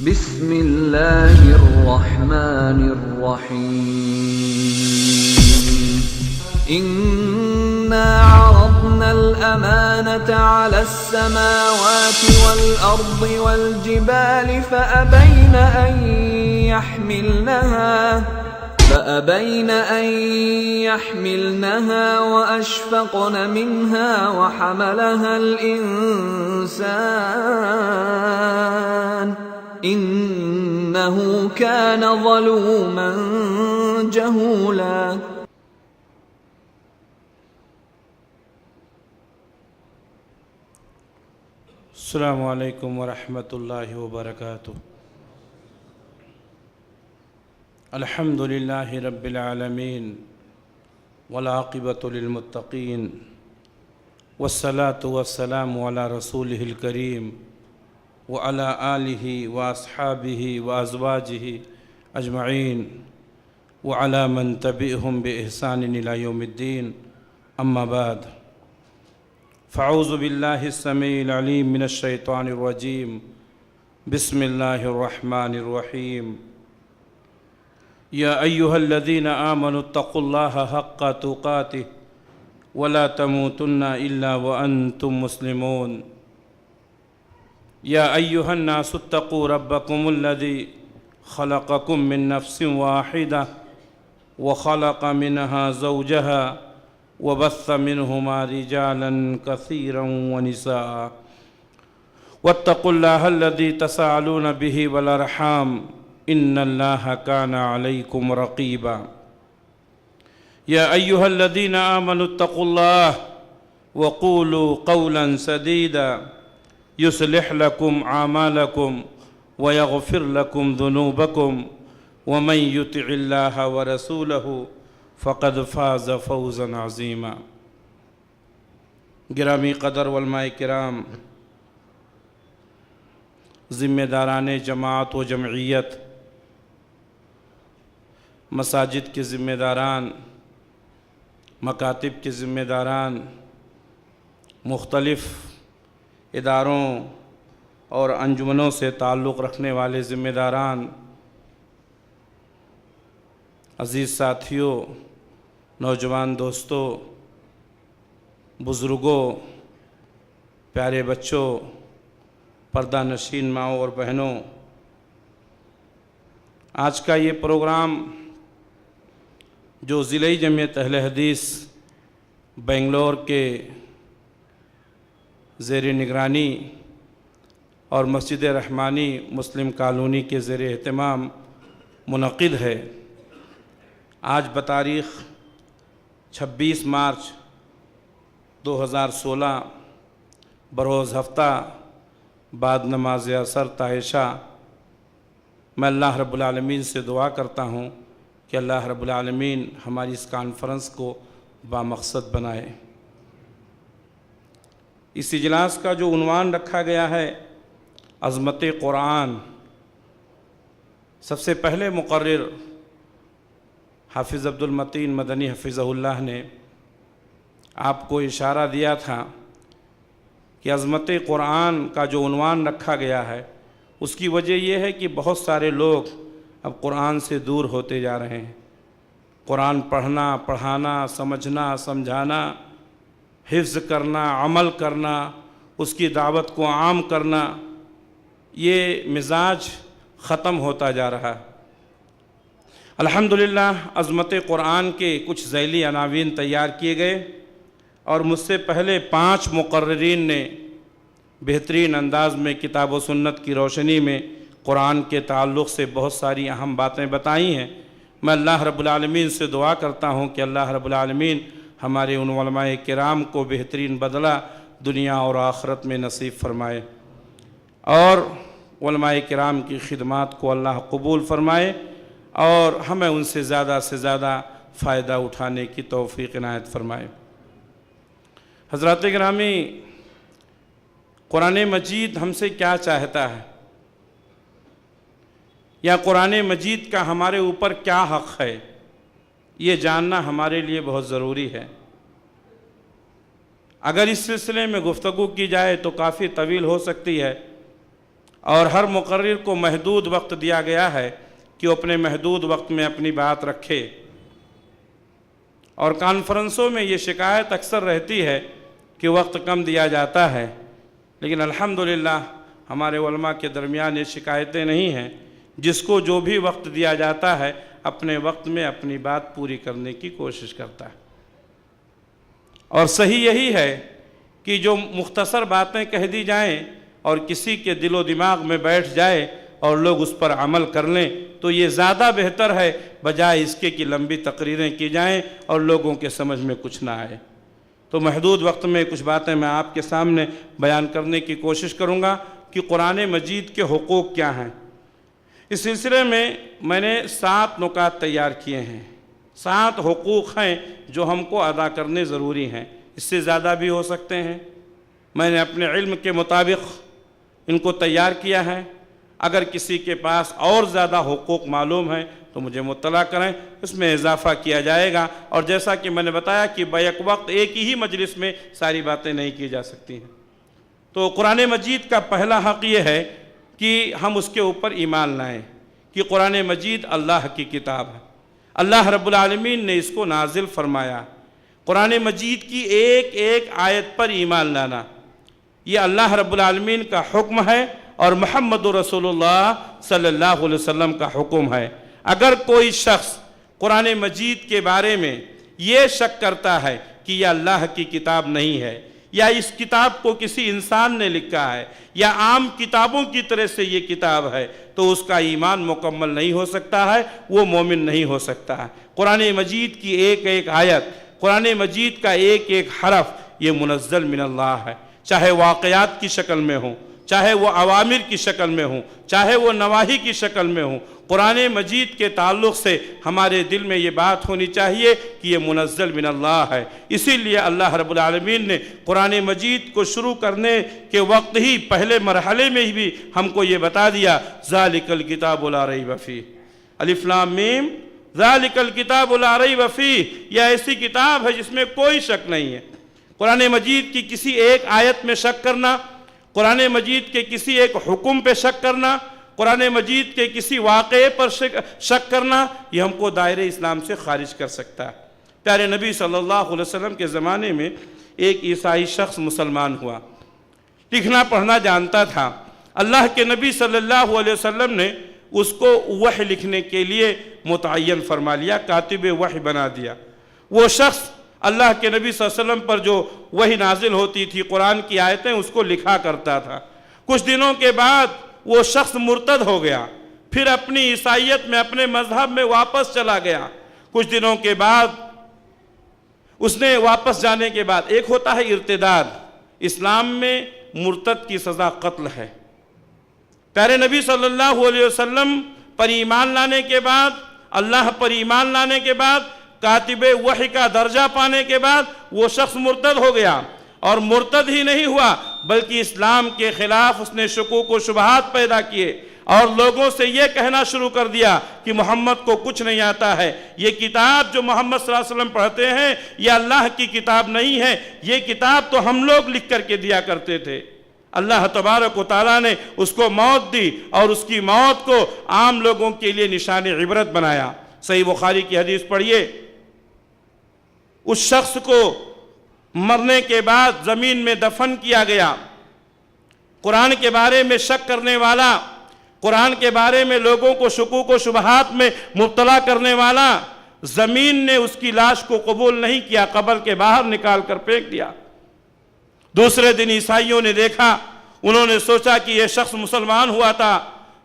بسم اللہ الرحمن الرحیم إنا عرضنا الأمانة على السماوات والأرض والجبال فأبين أن يحملنها وأشفقن منها وحملها الإنسان إنه كان ظلوما جهولا. السلام علیکم ورحمۃ اللہ وبرکاتہ. الحمد للہ رب العالمین والعاقبۃ للمتقین والصلاة والسلام علی رسولہ الکریم وعلی آلہ واصحابہ وازواجہ اجمعین وعلی من تبعہم بإحسان الی یوم الدین. اما بعد، فاعوذ باللہ السمیع العلیم من الشیطان الرجیم. بسم اللہ الرحمن الرحیم. یا ایہا الذین آمنوا اتقوا اللہ حق تقاتہ ولا تموتن الا وانتم مسلمون. یا ایہا الناس اتقوا ربکم الذی خلقکم من نفس واحدہ وخلق منها زوجہا وبث منهما رجالا كثيرا ونساء واتقوا الله الذي تساءلون به والأرحام إن الله كان عليكم رقيبا. يا أيها الذين آمنوا اتقوا الله وقولوا قولا سديدا يصلح لكم أعمالكم ويغفر لكم ذنوبكم ومن يطع الله ورسوله فقد فاز فوزا عظیما. گرامی قدر علماء کرام، ذمہ داران جماعت و جمعیت، مساجد کے ذمہ داران، مکاتب کے ذمہ داران، مختلف اداروں اور انجمنوں سے تعلق رکھنے والے ذمہ داران، عزیز ساتھیوں، نوجوان دوستوں، بزرگوں، پیارے بچوں، پردہ نشین ماؤں اور بہنوں، آج کا یہ پروگرام جو ضلعی جمعیت اہل حدیث بنگلور کے زیر نگرانی اور مسجد رحمانی مسلم کالونی کے زیر اہتمام منعقد ہے، آج بتاریخ 26 مارچ 2016 بروز ہفتہ بعد نماز عصر تا عشاء، میں اللہ رب العالمین سے دعا کرتا ہوں کہ اللہ رب العالمین ہماری اس کانفرنس کو بامقصد بنائے. اس اجلاس کا جو عنوان رکھا گیا ہے عظمت قرآن، سب سے پہلے مقرر حافظ عبد المتین مدنی حفظہ اللہ نے آپ کو اشارہ دیا تھا کہ عظمت قرآن کا جو عنوان رکھا گیا ہے اس کی وجہ یہ ہے کہ بہت سارے لوگ اب قرآن سے دور ہوتے جا رہے ہیں. قرآن پڑھنا، پڑھانا، سمجھنا، سمجھانا، حفظ کرنا، عمل کرنا، اس کی دعوت کو عام کرنا، یہ مزاج ختم ہوتا جا رہا ہے. الحمدللہ عظمت قرآن کے کچھ ذیلی عناوین تیار کیے گئے اور مجھ سے پہلے 5 مقررین نے بہترین انداز میں کتاب و سنت کی روشنی میں قرآن کے تعلق سے بہت ساری اہم باتیں بتائی ہیں. میں اللہ رب العالمین سے دعا کرتا ہوں کہ اللہ رب العالمین ہمارے ان علماء کرام کو بہترین بدلہ دنیا اور آخرت میں نصیب فرمائے اور علماء کرام کی خدمات کو اللہ قبول فرمائے اور ہمیں ان سے زیادہ فائدہ اٹھانے کی توفیق عنایت فرمائے. حضرات گرامی، قرآن مجید ہم سے کیا چاہتا ہے یا قرآن مجید کا ہمارے اوپر کیا حق ہے، یہ جاننا ہمارے لیے بہت ضروری ہے. اگر اس سلسلے میں گفتگو کی جائے تو کافی طویل ہو سکتی ہے اور ہر مقرر کو محدود وقت دیا گیا ہے کہ وہ اپنے محدود وقت میں اپنی بات رکھے۔ اور کانفرنسوں میں یہ شکایت اکثر رہتی ہے کہ وقت کم دیا جاتا ہے، لیکن الحمدللہ ہمارے علماء کے درمیان یہ شکایتیں نہیں ہیں۔ جس کو جو بھی وقت دیا جاتا ہے اپنے وقت میں اپنی بات پوری کرنے کی کوشش کرتا ہے۔ اور صحیح یہی ہے کہ جو مختصر باتیں کہہ دی جائیں اور کسی کے دل و دماغ میں بیٹھ جائے اور لوگ اس پر عمل کر لیں تو یہ زیادہ بہتر ہے، بجائے اس کے کہ لمبی تقریریں کی جائیں اور لوگوں کے سمجھ میں کچھ نہ آئے۔ تو محدود وقت میں کچھ باتیں میں آپ کے سامنے بیان کرنے کی کوشش کروں گا کہ قرآن مجید کے حقوق کیا ہیں۔ اس سلسلے میں نے 7 نکات تیار کیے ہیں۔ 7 حقوق ہیں جو ہم کو ادا کرنے ضروری ہیں، اس سے زیادہ بھی ہو سکتے ہیں۔ میں نے اپنے علم کے مطابق ان کو تیار کیا ہے۔ اگر کسی کے پاس اور زیادہ حقوق معلوم ہیں تو مجھے مطلع کریں، اس میں اضافہ کیا جائے گا۔ اور جیسا کہ میں نے بتایا کہ بیک وقت ایک ہی مجلس میں ساری باتیں نہیں کی جا سکتی ہیں۔ تو قرآن مجید کا پہلا حق یہ ہے کہ ہم اس کے اوپر ایمان لائیں کہ قرآن مجید اللہ کی کتاب ہے۔ اللہ رب العالمین نے اس کو نازل فرمایا۔ قرآن مجید کی ایک ایک آیت پر ایمان لانا یہ اللہ رب العالمین کا حکم ہے اور محمد رسول اللہ صلی اللہ علیہ وسلم کا حکم ہے۔ اگر کوئی شخص قرآن مجید کے بارے میں یہ شک کرتا ہے کہ یہ اللہ کی کتاب نہیں ہے، یا اس کتاب کو کسی انسان نے لکھا ہے، یا عام کتابوں کی طرح سے یہ کتاب ہے، تو اس کا ایمان مکمل نہیں ہو سکتا ہے، وہ مومن نہیں ہو سکتا ہے۔ قرآن مجید کی ایک ایک آیت، قرآن مجید کا ایک ایک حرف یہ منزل من اللہ ہے، چاہے واقعات کی شکل میں ہوں، چاہے وہ اوامر کی شکل میں ہوں، چاہے وہ نواہی کی شکل میں ہوں۔ قرآن مجید کے تعلق سے ہمارے دل میں یہ بات ہونی چاہیے کہ یہ منزل من اللہ ہے۔ اسی لیے اللہ رب العالمین نے قرآن مجید کو شروع کرنے کے وقت ہی پہلے مرحلے میں بھی ہم کو یہ بتا دیا، ذالک الکتاب لا ریب فیہ، الف لام میم، ذالک الکتاب لا ریب فیہ، یہ ایسی کتاب ہے جس میں کوئی شک نہیں ہے۔ قرآن مجید کی کسی ایک آیت میں شک کرنا، قرآن مجید کے کسی ایک حکم پہ شک کرنا، قرآن مجید کے کسی واقعے پر شک کرنا، یہ ہم کو دائرہ اسلام سے خارج کر سکتا ہے۔ پیارے نبی صلی اللہ علیہ وسلم کے زمانے میں ایک عیسائی شخص مسلمان ہوا، لکھنا پڑھنا جانتا تھا۔ اللہ کے نبی صلی اللہ علیہ وسلم نے اس کو وحی لکھنے کے لیے متعین فرما لیا، کاتب وحی بنا دیا۔ وہ شخص اللہ کے نبی صلی اللہ علیہ وسلم پر جو وحی نازل ہوتی تھی، قرآن کی آیتیں، اس کو لکھا کرتا تھا۔ کچھ دنوں کے بعد وہ شخص مرتد ہو گیا، پھر اپنی عیسائیت میں، اپنے مذہب میں واپس چلا گیا۔ کچھ دنوں کے بعد اس نے واپس جانے کے بعد، ایک ہوتا ہے ارتداد، اسلام میں مرتد کی سزا قتل ہے۔ پیارے نبی صلی اللہ علیہ وسلم پر ایمان لانے کے بعد، اللہ پر ایمان لانے کے بعد، کاتب وحی کا درجہ پانے کے بعد وہ شخص مرتد ہو گیا، اور مرتد ہی نہیں ہوا بلکہ اسلام کے خلاف اس نے شکوک و شبہات پیدا کیے اور لوگوں سے یہ کہنا شروع کر دیا کہ محمد کو کچھ نہیں آتا ہے، یہ کتاب جو محمد صلی اللہ علیہ وسلم پڑھتے ہیں یہ اللہ کی کتاب نہیں ہے، یہ کتاب تو ہم لوگ لکھ کر کے دیا کرتے تھے۔ اللہ تبارک و تعالیٰ نے اس کو موت دی اور اس کی موت کو عام لوگوں کے لیے نشان عبرت بنایا۔ صحیح بخاری کی حدیث پڑھیے، اس شخص کو مرنے کے بعد زمین میں دفن کیا گیا۔ قرآن کے بارے میں شک کرنے والا، قرآن کے بارے میں لوگوں کو شکوک و شبہات میں مبتلا کرنے والا، زمین نے اس کی لاش کو قبول نہیں کیا، قبر کے باہر نکال کر پھینک دیا۔ دوسرے دن عیسائیوں نے دیکھا، انہوں نے سوچا کہ یہ شخص مسلمان ہوا تھا،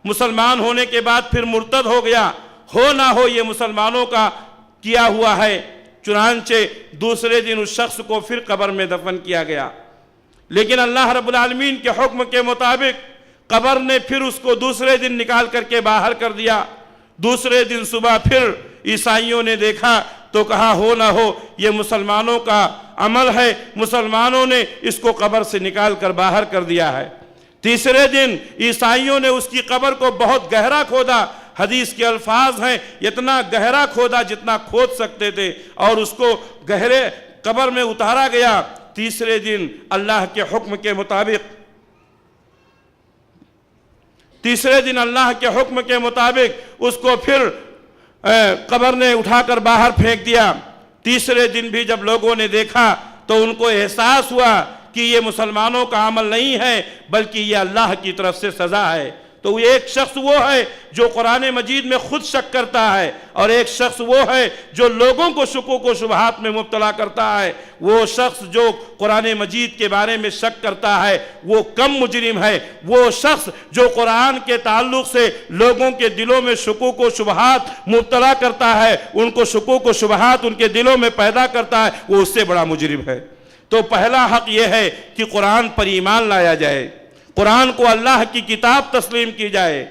مسلمان ہونے کے بعد پھر مرتد ہو گیا، ہو نہ ہو یہ مسلمانوں کا کیا ہوا ہے۔ چنانچہ دوسرے دن اس شخص کو پھر قبر میں دفن کیا گیا، لیکن اللہ رب العالمین کے حکم کے مطابق قبر نے پھر اس کو دوسرے دن نکال کر کے باہر کر دیا۔ دوسرے دن صبح پھر عیسائیوں نے دیکھا تو کہا ہو نہ ہو یہ مسلمانوں کا عمل ہے، مسلمانوں نے اس کو قبر سے نکال کر باہر کر دیا ہے۔ تیسرے دن عیسائیوں نے اس کی قبر کو بہت گہرا کھودا، حدیث کے الفاظ ہیں اتنا گہرا کھودا جتنا کھود سکتے تھے، اور اس کو گہرے قبر میں اتارا گیا۔ تیسرے دن اللہ کے حکم کے مطابق تیسرے دن اللہ کے حکم کے مطابق اس کو پھر قبر نے اٹھا کر باہر پھینک دیا۔ تیسرے دن بھی جب لوگوں نے دیکھا تو ان کو احساس ہوا کہ یہ مسلمانوں کا عمل نہیں ہے بلکہ یہ اللہ کی طرف سے سزا ہے۔ تو ایک شخص وہ ہے جو قرآن مجید میں خود شک کرتا ہے، اور ایک شخص وہ ہے جو لوگوں کو شکوک و شبہات میں مبتلا کرتا ہے۔ وہ شخص جو قرآن مجید کے بارے میں شک کرتا ہے وہ کم مجرم ہے۔ وہ شخص جو قرآن کے تعلق سے لوگوں کے دلوں میں شکوک و شبہات مبتلا کرتا ہے، ان کو شکوک و شبہات ان کے دلوں میں پیدا کرتا ہے، وہ اس سے بڑا مجرم ہے۔ تو پہلا حق یہ ہے کہ قرآن پر ایمان لایا جائے، قرآن کو اللہ کی کتاب تسلیم کی جائے،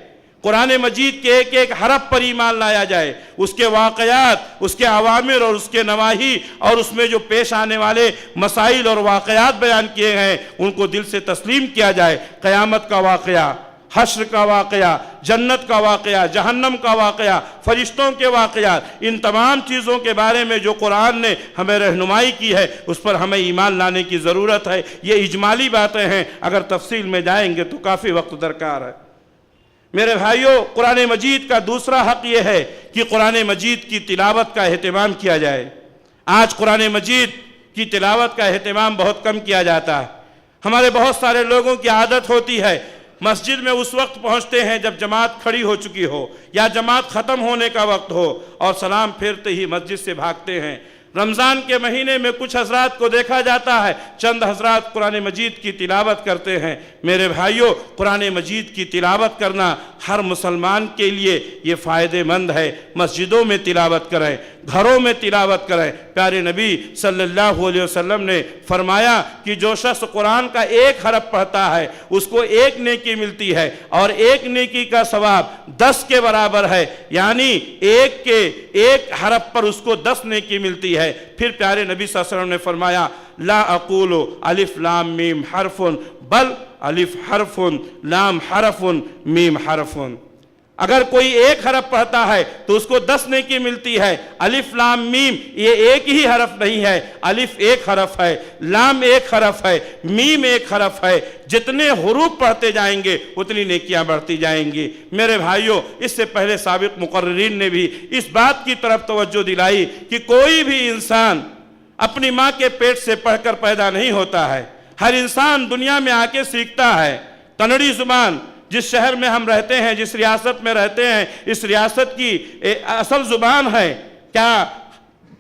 قرآن مجید کے ایک ایک حرف پر ایمان لایا جائے، اس کے واقعات، اس کے اوامر اور اس کے نواہی اور اس میں جو پیش آنے والے مسائل اور واقعات بیان کیے ہیں ان کو دل سے تسلیم کیا جائے۔ قیامت کا واقعہ، حشر کا واقعہ، جنت کا واقعہ، جہنم کا واقعہ، فرشتوں کے واقعات، ان تمام چیزوں کے بارے میں جو قرآن نے ہمیں رہنمائی کی ہے اس پر ہمیں ایمان لانے کی ضرورت ہے۔ یہ اجمالی باتیں ہیں، اگر تفصیل میں جائیں گے تو کافی وقت درکار ہے۔ میرے بھائیوں، قرآن مجید کا دوسرا حق یہ ہے کہ قرآن مجید کی تلاوت کا اہتمام کیا جائے۔ آج قرآن مجید کی تلاوت کا اہتمام بہت کم کیا جاتا ہے۔ ہمارے بہت سارے لوگوں کی عادت ہوتی ہے مسجد میں اس وقت پہنچتے ہیں جب جماعت کھڑی ہو چکی ہو یا جماعت ختم ہونے کا وقت ہو، اور سلام پھیرتے ہی مسجد سے بھاگتے ہیں۔ رمضان کے مہینے میں کچھ حضرات کو دیکھا جاتا ہے، چند حضرات قرآن مجید کی تلاوت کرتے ہیں۔ میرے بھائیوں، قرآن مجید کی تلاوت کرنا ہر مسلمان کے لیے یہ فائدہ مند ہے۔ مسجدوں میں تلاوت کریں، گھروں میں تلاوت کریں۔ پیارے نبی صلی اللہ علیہ وسلم نے فرمایا کہ جو شخص قرآن کا ایک حرف پڑھتا ہے اس کو ایک نیکی ملتی ہے، اور ایک نیکی کا ثواب 10 کے برابر ہے، یعنی ایک حرف پر اس کو 10 نیکی ملتی ہے۔ پھر پیارے نبی صلی اللہ علیہ وسلم نے فرمایا لا اقول الف لام میم حرف بل الف حرف لام حرف میم حرف۔ اگر کوئی ایک حرف پڑھتا ہے تو اس کو 10 نیکی ملتی ہے۔ الف لام میم یہ ایک ہی حرف نہیں ہے، الف ایک حرف ہے، لام ایک حرف ہے، میم ایک حرف ہے۔ جتنے حروف پڑھتے جائیں گے اتنی نیکیاں بڑھتی جائیں گی۔ میرے بھائیوں، اس سے پہلے سابق مقررین نے بھی اس بات کی طرف توجہ دلائی کہ کوئی بھی انسان اپنی ماں کے پیٹ سے پڑھ کر پیدا نہیں ہوتا ہے، ہر انسان دنیا میں آ کے سیکھتا ہے۔ کنڑی زبان جس شہر میں ہم رہتے ہیں، جس ریاست میں رہتے ہیں، اس ریاست کی اصل زبان ہے۔ کیا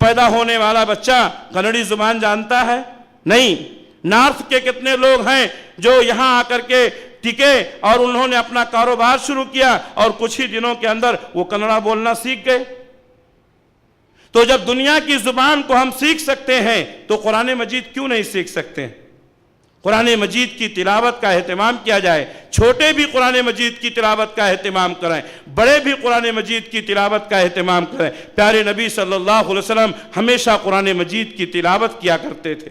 پیدا ہونے والا بچہ کنڑی زبان جانتا ہے؟ نہیں۔ نارتھ کے کتنے لوگ ہیں جو یہاں آ کر کے ٹکے اور انہوں نے اپنا کاروبار شروع کیا اور کچھ ہی دنوں کے اندر وہ کنڑا بولنا سیکھ گئے۔ تو جب دنیا کی زبان کو ہم سیکھ سکتے ہیں تو قرآن مجید کیوں نہیں سیکھ سکتے؟ قرآن مجید کی تلاوت کا اہتمام کیا جائے۔ چھوٹے بھی قرآن مجید کی تلاوت کا اہتمام کریں، بڑے بھی قرآن مجید کی تلاوت کا اہتمام کریں۔ پیارے نبی صلی اللہ علیہ وسلم ہمیشہ قرآن مجید کی تلاوت کیا کرتے تھے۔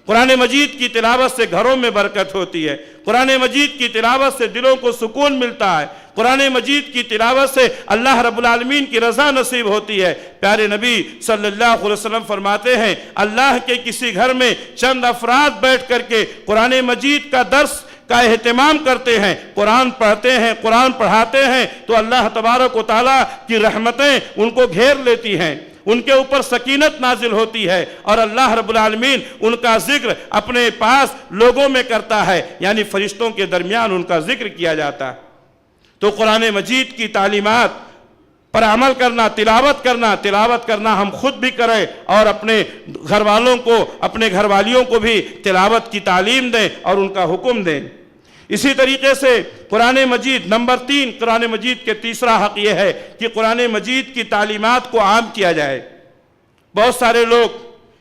قرآن مجید کی تلاوت سے گھروں میں برکت ہوتی ہے، قرآن مجید کی تلاوت سے دلوں کو سکون ملتا ہے، قرآن مجید کی تلاوت سے اللہ رب العالمین کی رضا نصیب ہوتی ہے۔ پیارے نبی صلی اللہ علیہ وسلم فرماتے ہیں اللہ کے کسی گھر میں چند افراد بیٹھ کر کے قرآن مجید کا درس کا اہتمام کرتے ہیں، قرآن پڑھتے ہیں، قرآن پڑھاتے ہیں، تو اللہ تبارک و تعالیٰ کی رحمتیں ان کو گھیر لیتی ہیں، ان کے اوپر سکینت نازل ہوتی ہے، اور اللہ رب العالمین ان کا ذکر اپنے پاس لوگوں میں کرتا ہے، یعنی فرشتوں کے درمیان ان کا ذکر کیا جاتا ہے۔ تو قرآن مجید کی تعلیمات پر عمل کرنا، تلاوت کرنا ہم خود بھی کریں اور اپنے گھر والوں کو، اپنے گھر والیوں کو بھی تلاوت کی تعلیم دیں اور ان کا حکم دیں۔ اسی طریقے سے قرآن مجید نمبر 3، قرآن مجید کے تیسرا حق یہ ہے کہ قرآن مجید کی تعلیمات کو عام کیا جائے۔ بہت سارے لوگ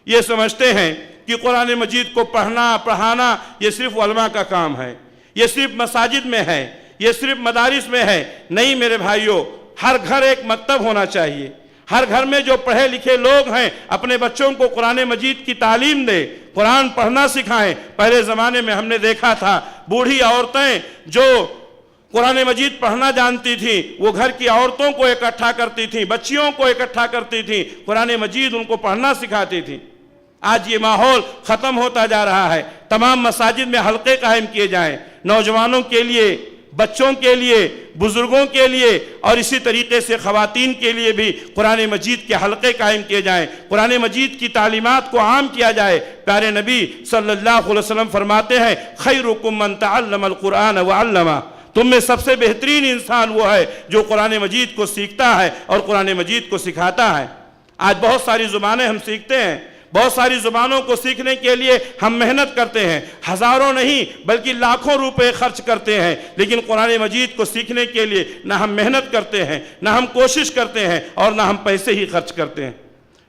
یہ سمجھتے ہیں کہ قرآن مجید کو پڑھنا پڑھانا یہ صرف علماء کا کام ہے، یہ صرف مساجد میں ہے، یہ صرف مدارس میں ہے۔ نہیں میرے بھائیوں، ہر گھر ایک مکتب ہونا چاہیے۔ ہر گھر میں جو پڑھے لکھے لوگ ہیں اپنے بچوں کو قرآن مجید کی تعلیم دیں، قرآن پڑھنا سکھائیں۔ پہلے زمانے میں ہم نے دیکھا تھا بوڑھی عورتیں جو قرآن مجید پڑھنا جانتی تھیں وہ گھر کی عورتوں کو اکٹھا کرتی تھیں، بچیوں کو اکٹھا کرتی تھیں، قرآن مجید ان کو پڑھنا سکھاتی تھیں۔ آج یہ ماحول ختم ہوتا جا رہا ہے۔ تمام مساجد میں حلقے قائم کیے جائیں، نوجوانوں کے لیے بچوں کے لیے، بزرگوں کے لیے اور اسی طریقے سے خواتین کے لیے بھی قرآن مجید کے حلقے قائم کیے جائیں، قرآن مجید کی تعلیمات کو عام کیا جائے۔ پیارے نبی صلی اللہ علیہ وسلم فرماتے ہیں خیرکم من تعلم القرآن وعلمہ، تم میں سب سے بہترین انسان وہ ہے جو قرآن مجید کو سیکھتا ہے اور قرآن مجید کو سکھاتا ہے۔ آج بہت ساری زبانیں ہم سیکھتے ہیں، بہت ساری زبانوں کو سیکھنے کے لیے ہم محنت کرتے ہیں، ہزاروں نہیں بلکہ لاکھوں روپے خرچ کرتے ہیں، لیکن قرآن مجید کو سیکھنے کے لیے نہ ہم محنت کرتے ہیں، نہ ہم کوشش کرتے ہیں اور نہ ہم پیسے ہی خرچ کرتے ہیں۔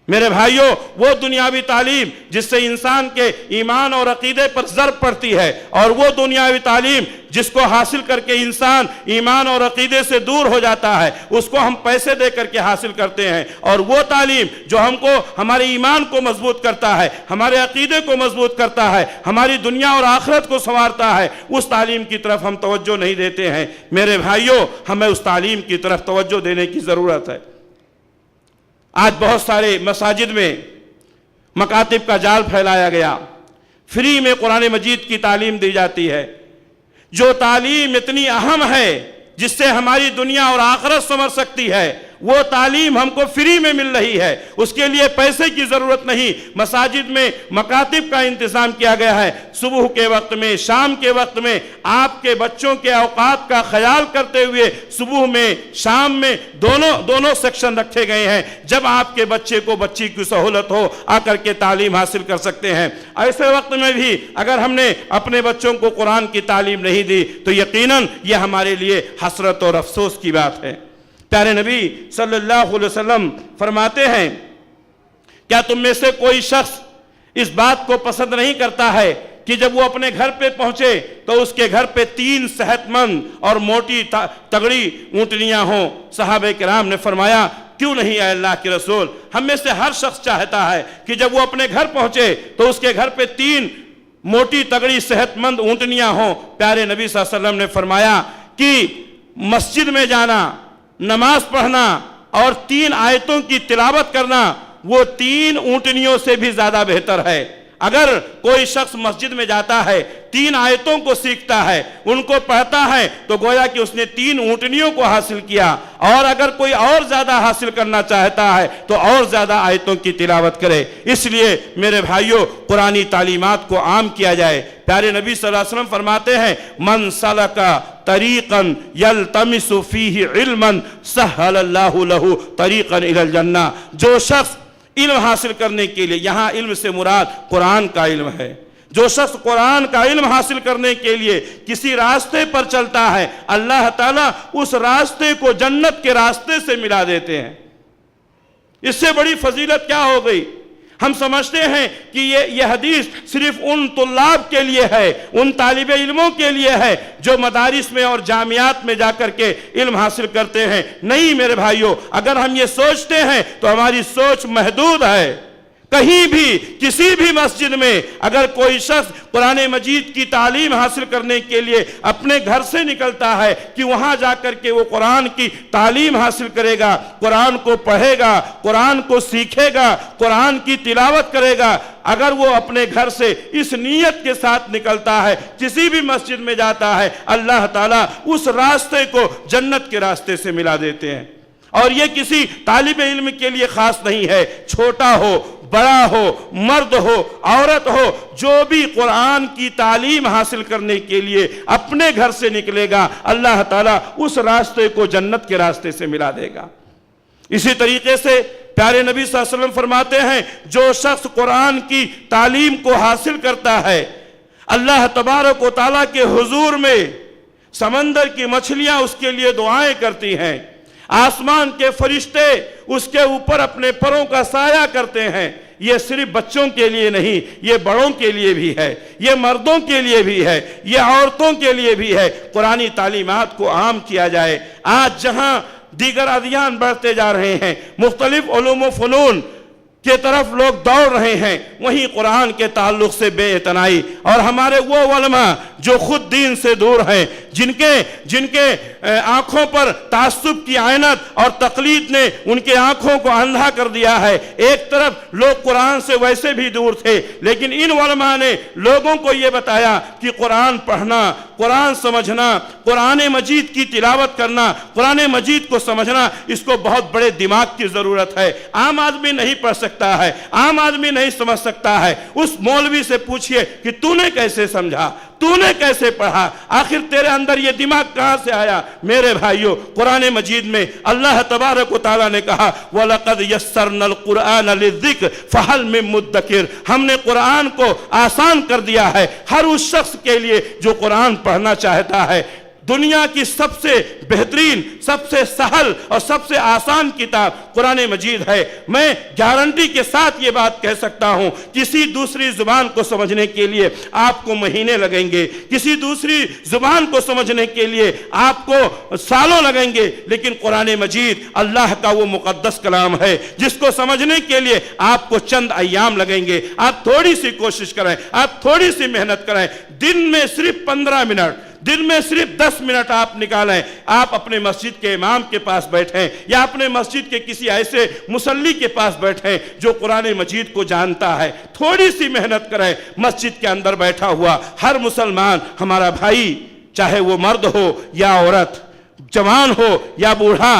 میرے بھائیوں، وہ دنیاوی تعلیم جس سے انسان کے ایمان اور عقیدے پر ضرب پڑتی ہے، اور وہ دنیاوی تعلیم جس کو حاصل کر کے انسان ایمان اور عقیدے سے دور ہو جاتا ہے، اس کو ہم پیسے دے کر کے حاصل کرتے ہیں، اور وہ تعلیم جو ہم کو ہمارے ایمان کو مضبوط کرتا ہے، ہمارے عقیدے کو مضبوط کرتا ہے، ہماری دنیا اور آخرت کو سنوارتا ہے، اس تعلیم کی طرف ہم توجہ نہیں دیتے ہیں۔ میرے بھائیوں، ہمیں اس تعلیم کی طرف توجہ دینے کی ضرورت ہے۔ آج بہت سارے مساجد میں مکاتب کا جال پھیلایا گیا، فری میں قرآن مجید کی تعلیم دی جاتی ہے۔ جو تعلیم اتنی اہم ہے جس سے ہماری دنیا اور آخرت سنور سکتی ہے، وہ تعلیم ہم کو فری میں مل رہی ہے، اس کے لیے پیسے کی ضرورت نہیں۔ مساجد میں مکاتب کا انتظام کیا گیا ہے، صبح کے وقت میں، شام کے وقت میں آپ کے بچوں کے اوقات کا خیال کرتے ہوئے صبح میں شام میں دونوں سیکشن رکھے گئے ہیں، جب آپ کے بچے کو بچی کی سہولت ہو آ کر کے تعلیم حاصل کر سکتے ہیں۔ ایسے وقت میں بھی اگر ہم نے اپنے بچوں کو قرآن کی تعلیم نہیں دی تو یقیناً یہ ہمارے لیے حسرت اور افسوس کی بات ہے۔ پیارے نبی صلی اللہ علیہ وسلم فرماتے ہیں، کیا تم میں سے کوئی شخص اس بات کو پسند نہیں کرتا ہے کہ جب وہ اپنے گھر پہ پہنچے تو اس کے گھر پہ 3 صحت مند اور موٹی تگڑی اونٹنیاں ہوں؟ صحابہ کرام نے فرمایا، کیوں نہیں اے اللہ کے رسول، ہم میں سے ہر شخص چاہتا ہے کہ جب وہ اپنے گھر پہنچے تو اس کے گھر پہ 3 موٹی تگڑی صحت مند اونٹنیاں ہوں۔ پیارے نبی صلی اللہ علیہ وسلم نے فرمایا کہ مسجد میں جانا، نماز پڑھنا اور 3 آیتوں کی تلاوت کرنا وہ 3 اونٹنیوں سے بھی زیادہ بہتر ہے۔ اگر کوئی شخص مسجد میں جاتا ہے، 3 آیتوں کو سیکھتا ہے، ان کو پڑھتا ہے، تو گویا کہ اس نے 3 اونٹنیوں کو حاصل کیا، اور اگر کوئی اور زیادہ حاصل کرنا چاہتا ہے تو اور زیادہ آیتوں کی تلاوت کرے۔ اس لیے میرے بھائیوں، قرآنی تعلیمات کو عام کیا جائے۔ پیارے نبی صلی اللہ علیہ وسلم فرماتے ہیں، من سلکا طریقا یلتمس فیہ علما سہل اللہ لہ طریقا الی الجنہ، جو شخص علم حاصل کرنے کے لیے، یہاں علم سے مراد قرآن کا علم ہے، جو شخص قرآن کا علم حاصل کرنے کے لیے کسی راستے پر چلتا ہے، اللہ تعالیٰ اس راستے کو جنت کے راستے سے ملا دیتے ہیں۔ اس سے بڑی فضیلت کیا ہو گئی؟ ہم سمجھتے ہیں کہ یہ حدیث صرف ان طلاب کے لیے ہے، ان طالب علموں کے لیے ہے جو مدارس میں اور جامعات میں جا کر کے علم حاصل کرتے ہیں۔ نہیں میرے بھائیوں، اگر ہم یہ سوچتے ہیں تو ہماری سوچ محدود ہے۔ کہیں بھی کسی بھی مسجد میں اگر کوئی شخص قرآن مجید کی تعلیم حاصل کرنے کے لیے اپنے گھر سے نکلتا ہے کہ وہاں جا کر کے وہ قرآن کی تعلیم حاصل کرے گا، قرآن کو پڑھے گا، قرآن کو سیکھے گا، قرآن کی تلاوت کرے گا، اگر وہ اپنے گھر سے اس نیت کے ساتھ نکلتا ہے، کسی بھی مسجد میں جاتا ہے، اللہ تعالیٰ اس راستے کو جنت کے راستے سے ملا دیتے ہیں۔ اور یہ کسی طالب علم کے لیے خاص نہیں ہے، چھوٹا ہو، بڑا ہو، مرد ہو، عورت ہو، جو بھی قرآن کی تعلیم حاصل کرنے کے لیے اپنے گھر سے نکلے گا، اللہ تعالیٰ اس راستے کو جنت کے راستے سے ملا دے گا۔ اسی طریقے سے پیارے نبی صلی اللہ علیہ وسلم فرماتے ہیں، جو شخص قرآن کی تعلیم کو حاصل کرتا ہے، اللہ تبارک و تعالیٰ کے حضور میں سمندر کی مچھلیاں اس کے لیے دعائیں کرتی ہیں، آسمان کے فرشتے اس کے اوپر اپنے پروں کا سایہ کرتے ہیں۔ یہ صرف بچوں کے لیے نہیں، یہ بڑوں کے لیے بھی ہے، یہ مردوں کے لیے بھی ہے، یہ عورتوں کے لیے بھی ہے۔ قرآنی تعلیمات کو عام کیا جائے۔ آج جہاں دیگر ادیان بڑھتے جا رہے ہیں، مختلف علوم و فنون کے طرف لوگ دوڑ رہے ہیں، وہیں قرآن کے تعلق سے بے اعتنائی، اور ہمارے وہ علماء جو خود دین سے دور ہیں، جن کے آنکھوں پر تعصب کی عینت اور تقلید نے ان کے آنکھوں کو اندھا کر دیا ہے۔ ایک طرف لوگ قرآن سے ویسے بھی دور تھے، لیکن ان علماء نے لوگوں کو یہ بتایا کہ قرآن پڑھنا، قرآن سمجھنا، قرآن مجید کی تلاوت کرنا، قرآن مجید کو سمجھنا، اس کو بہت بڑے دماغ کی ضرورت ہے۔ عام آدمی نہیں پڑھ سکتا ہے، عام آدمی نہیں سمجھ سکتا ہے۔ اس مولوی سے پوچھئے کہ تو نے کیسے سمجھا، تو نے کیسے پڑھا، آخر تیرے اندر یہ دماغ کہاں سے آیا؟ میرے بھائیو، قرآن مجید میں اللہ تبارک و تعالیٰ نے کہا وَلَقَدْ يَسَّرْنَا الْقُرْآنَ لِلذِّكْرِ فَهَلْ مِن مُدَّكِرٍ، ہم نے قرآن کو آسان کر دیا ہے ہر اس شخص کے لیے جو قرآن پڑھنا چاہتا ہے۔ دنیا کی سب سے بہترین، سب سے سہل اور سب سے آسان کتاب قرآن مجید ہے۔ میں گارنٹی کے ساتھ یہ بات کہہ سکتا ہوں، کسی دوسری زبان کو سمجھنے کے لیے آپ کو مہینے لگیں گے، کسی دوسری زبان کو سمجھنے کے لیے آپ کو سالوں لگیں گے، لیکن قرآن مجید اللہ کا وہ مقدس کلام ہے جس کو سمجھنے کے لیے آپ کو چند ایام لگیں گے۔ آپ تھوڑی سی کوشش کریں، آپ تھوڑی سی محنت کریں، دن میں صرف 15 منٹ، دن میں صرف 10 منٹ آپ نکالیں، آپ اپنے مسجد کے امام کے پاس بیٹھیں یا اپنے مسجد کے کسی ایسے مصلی کے پاس بیٹھیں جو قرآن مجید کو جانتا ہے، تھوڑی سی محنت کریں۔ مسجد کے اندر بیٹھا ہوا ہر مسلمان ہمارا بھائی، چاہے وہ مرد ہو یا عورت، جوان ہو یا بوڑھا،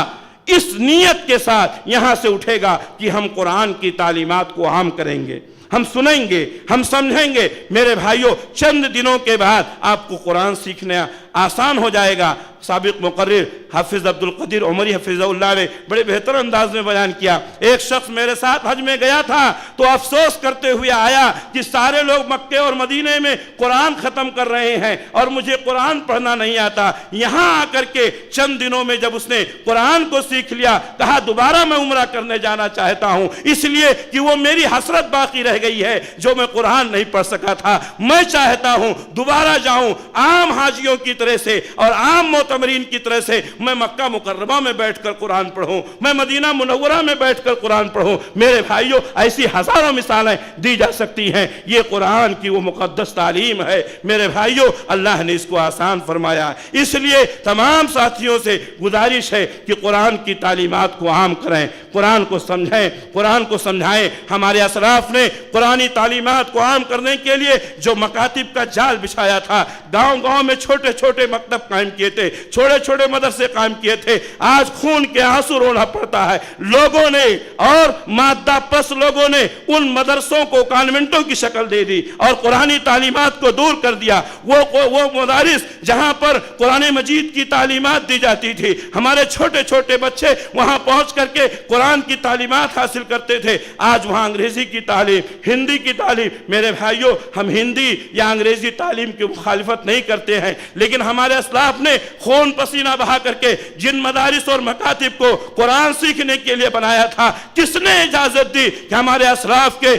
اس نیت کے ساتھ یہاں سے اٹھے گا کہ ہم قرآن کی تعلیمات کو عام کریں گے، ہم سنیں گے، ہم سمجھیں گے۔ میرے بھائیوں، چند دنوں کے بعد آپ کو قرآن سیکھنا آسان ہو جائے گا۔ سابق مقرر حافظ عبدالقدیر عمری حفظہ اللہ نے بڑے بہتر انداز میں بیان کیا، ایک شخص میرے ساتھ حج میں گیا تھا تو افسوس کرتے ہوئے آیا کہ سارے لوگ مکے اور مدینے میں قرآن ختم کر رہے ہیں اور مجھے قرآن پڑھنا نہیں آتا۔ یہاں آ کر کے چند دنوں میں جب اس نے قرآن کو سیکھ لیا، کہا دوبارہ میں عمرہ کرنے جانا چاہتا ہوں، اس لیے کہ وہ میری حسرت باقی رہ گئی ہے جو میں قرآن نہیں پڑھ سکا تھا۔ میں چاہتا ہوں دوبارہ جاؤں، عام حاجیوں کی طرح سے اور عام معتمرین کی طرح سے میں مکہ مکرمہ میں بیٹھ کر قرآن پڑھوں، میں مدینہ منورہ میں بیٹھ کر قرآن پڑھوں۔ میرے بھائیوں، ایسی ہزاروں مثالیں دی جا سکتی ہیں، یہ قرآن کی وہ مقدس تعلیم ہے۔ میرے بھائیوں، اللہ نے اس کو آسان فرمایا، اس لیے تمام ساتھیوں سے گزارش ہے کہ قرآن کی تعلیمات کو عام کریں، قرآن کو سمجھیں، قرآن کو سمجھائیں۔ ہمارے اسلاف نے قرآنی تعلیمات کو عام کرنے کے لیے جو مکاتب کا جال بچھایا تھا، گاؤں گاؤں میں چھوٹے چھوٹے مکتب قائم کیے تھے، چھوٹے چھوٹے مدرسے قائم کیے تھے۔ آج خون کے آنسو رونا پڑتا ہے، لوگوں نے اور مادہ پس لوگوں نے ان مدرسوں کو کانوینٹوں کی شکل دے دی اور قرآنی تعلیمات کو دور کر دیا۔ وہ مدارس جہاں پر قرآن مجید کی تعلیمات دی جاتی تھی، ہمارے چھوٹے چھوٹے بچے وہاں پہنچ کر کے قرآن کی تعلیمات حاصل کرتے تھے، آج وہاں انگریزی کی تعلیم، ہندی کی تعلیم۔ میرے بھائیوں، ہم ہندی یا انگریزی تعلیم کی مخالفت نہیں کرتے ہیں، لیکن ہمارے اسلاف نے خون پسینہ بہا کر کے جن مدارس اور مکاتب کو قرآن سیکھنے کے لیے بنایا تھا، کس نے اجازت دی کہ ہمارے اسلاف کے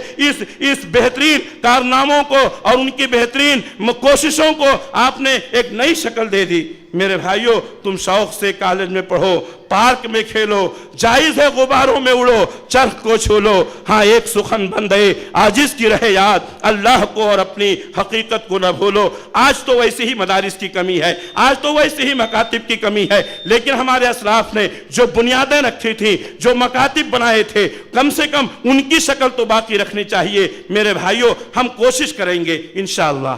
اس بہترین کارناموں کو اور ان کی بہترین کوششوں کو آپ نے ایک نئی شکل دے دی؟ میرے بھائیوں، تم شوق سے کالج میں پڑھو، پارک میں کھیلو، جائز ہے غباروں میں اڑو، چرخ کو چھولو، ہاں ایک سخن بندے عاجز کی رہے یاد، اللہ کو اور اپنی حقیقت کو نہ بھولو۔ آج تو ویسے ہی مدارس کی کمی ہے، آج تو ویسے ہی مکاتب کی کمی ہے، لیکن ہمارے اسلاف نے جو بنیادیں رکھی تھی، جو مکاتب بنائے تھے، کم سے کم ان کی شکل تو باقی رکھنی چاہیے۔ میرے بھائیوں، ہم کوشش کریں گے انشاءاللہ،